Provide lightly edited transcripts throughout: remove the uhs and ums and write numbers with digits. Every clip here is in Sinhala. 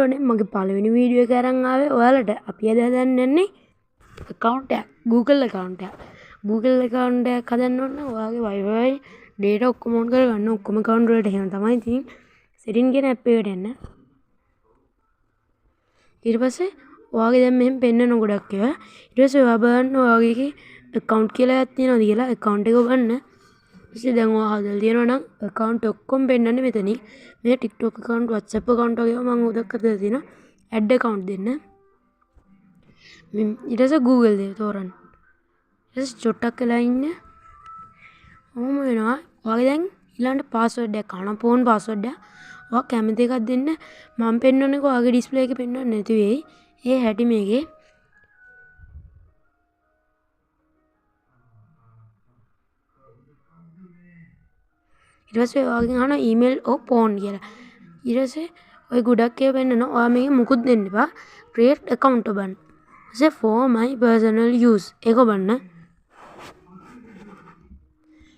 යාළුවනේ මගේ පළවෙනි වීඩියෝ එක අරන් ආවේ ඔයාලට. අපි අද හදන්න යන්නේ account එකක්. Google account එකක්. Google account එකක් හදන්න ඕන නම් ඔයාගේ Wi-Fi data ඔක්කොම on කරගන්න. ඔක්කොම account වලට එහෙම තමයි තියෙන්නේ. setting කියන app එකට යන්න. ඊට පස්සේ ඔයාගේ දැන් මෙහෙම පෙන්නන ගොඩක් ඒවා. ඊට පස්සේ ඔයා බලන්න ඔයාගේ account කියලා එකක් තියෙනවද කියලා account එක ඔබන්න. ඊට දැන් ඔයා හදලා තියෙනවා නම් account ඔක්කොම පෙන්නන්නේ මෙතනින්. මේ TikTok account, WhatsApp account වගේ මම උදක් කරලා තියෙනවා. add account දෙන්න. ඊට පස්සේ Google දේ තෝරන්න. ඊට පස්සේ චොට්ටක් වෙලා ඉන්න. ඔහොම වෙනවා. ඔයාගේ දැන් ඊළඟට password එකක් අහනවා. phone password එක. ඔයා කැමති එකක් දෙන්න. මම පෙන්වන්නේ ඔයාගේ display එකේ පෙන්වන්නේ නැති වෙයි. ඒ හැටි මේකේ. ඊට පස්සේ ඔයාගෙන් අහනවා email or phone කියලා. ඊට පස්සේ ඔය ගොඩක් ඒවා පෙන්නනවා. ඔයා මේක මුකුත් දෙන්න එපා. create account ඔබන්න. ඊට පස්සේ for my personal use ඒක ඔබන්න.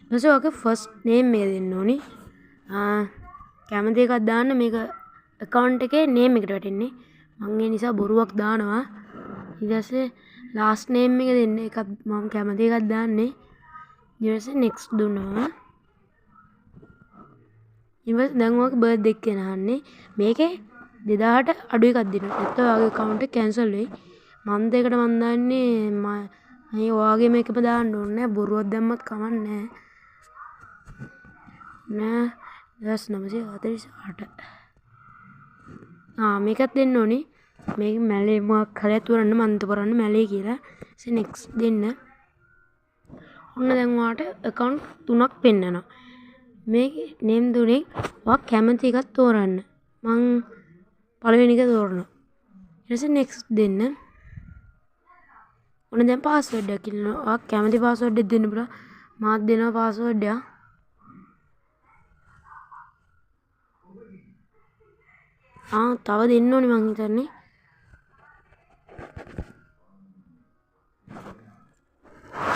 ඊට පස්සේ ඔයාගේ first name එක දෙන්න ඕනි. කැමති එකක් දාන්න මේක account එකේ name එකට වැටෙන්නේ. මම ඒ නිසා බොරුවක් දානවා. ඊට පස්සේ last name එක දෙන්න. ඒකත් මම කැමති එකක් දාන්නේ. ඊට පස්සේ next දුන්නා. ඊට දැන් ඔයාගේ බර්ත්ඩේ එක ගෙනහන්නේ මේකේ 2000ට අඩු එකක් දෙනවා. නැත්නම් ඔයාගේ account එක cancel වෙයි. month එකට මම දාන්නේ මේ ඔයාගේ මේකම දාන්න ඕනේ නැහැ. බොරුවක් දැම්මත් කමක් නැහැ. නෑ 1948. මේකත් දෙන්න ඕනේ. මේක මැලේ මොකක් හරි අතුරන්න මන්ත කරන්න මැලේ කියලා. ඊට next දෙන්න. ඔන්න දැන් ඔයාට account 3ක් පෙන්නනවා. මේකේ name තුනේ ඔයා කැමති එකක් තෝරන්න. මං පළවෙනි එක තෝරනවා. ඊට පස්සේ next දෙන්න. ඔන්න දැන් password එක ඉන්නවා. ඔයා කැමති password එක දෙන්න පුළුවන්. මාත් දෙනවා password එක. තව දෙන්න ඕනේ මං හිතන්නේ.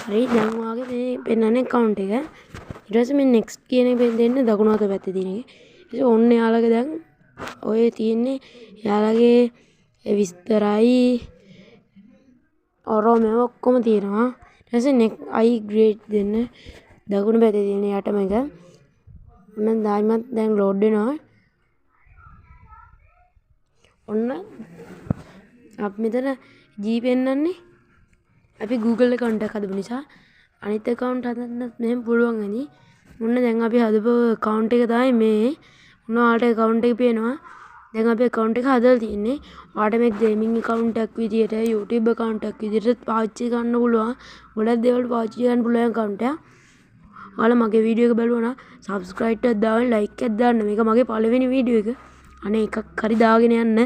හරි දැන් ඔයාගේ මේ පෙන්නන්නේ account එක. ඊට පස්සේ මේ next කියන එක දෙන්න දකුණු අත පැත්තේ තියෙන එක. ඊට ඔන්න යාළුවගේ දැන් ඔය තියෙන්නේ යාළුවගේ විස්තරයි ඔරෝමේ ඔක්කොම තියෙනවා. ඊට පස්සේ next I grade දෙන්න දකුණු පැත්තේ තියෙන යටම එක. මම දායිමත් දැන් load වෙනවා. ඔන්න අපි මෙතන G පෙන්නන්නේ අපි Google account එකක් හදපු නිසා අනිත් account හදන්නත් මෙහෙම පුළුවන් ඇති. ඔන්න දැන් අපි හදපු account එක තමයි මේ. ඔන්න ඔයාලට account එක පේනවා. දැන් අපි account එක හදලා තියෙන්නේ. ඔයාලට මේ gaming account එකක් විදියට YouTube account එකක් විදියට පාවිච්චි කරන්න පුළුවන්. ගොඩක් දේවල් පාවිච්චි කරන්න පුළුවන් account එක. ඔයාලා මගේ වීඩියෝ එක බලුවා නම් subscribe එකක් දාන්න like එකක් දාන්න. මේක මගේ පළවෙනි වීඩියෝ එක. අනේ එකක් හරි දාගෙන යන්න.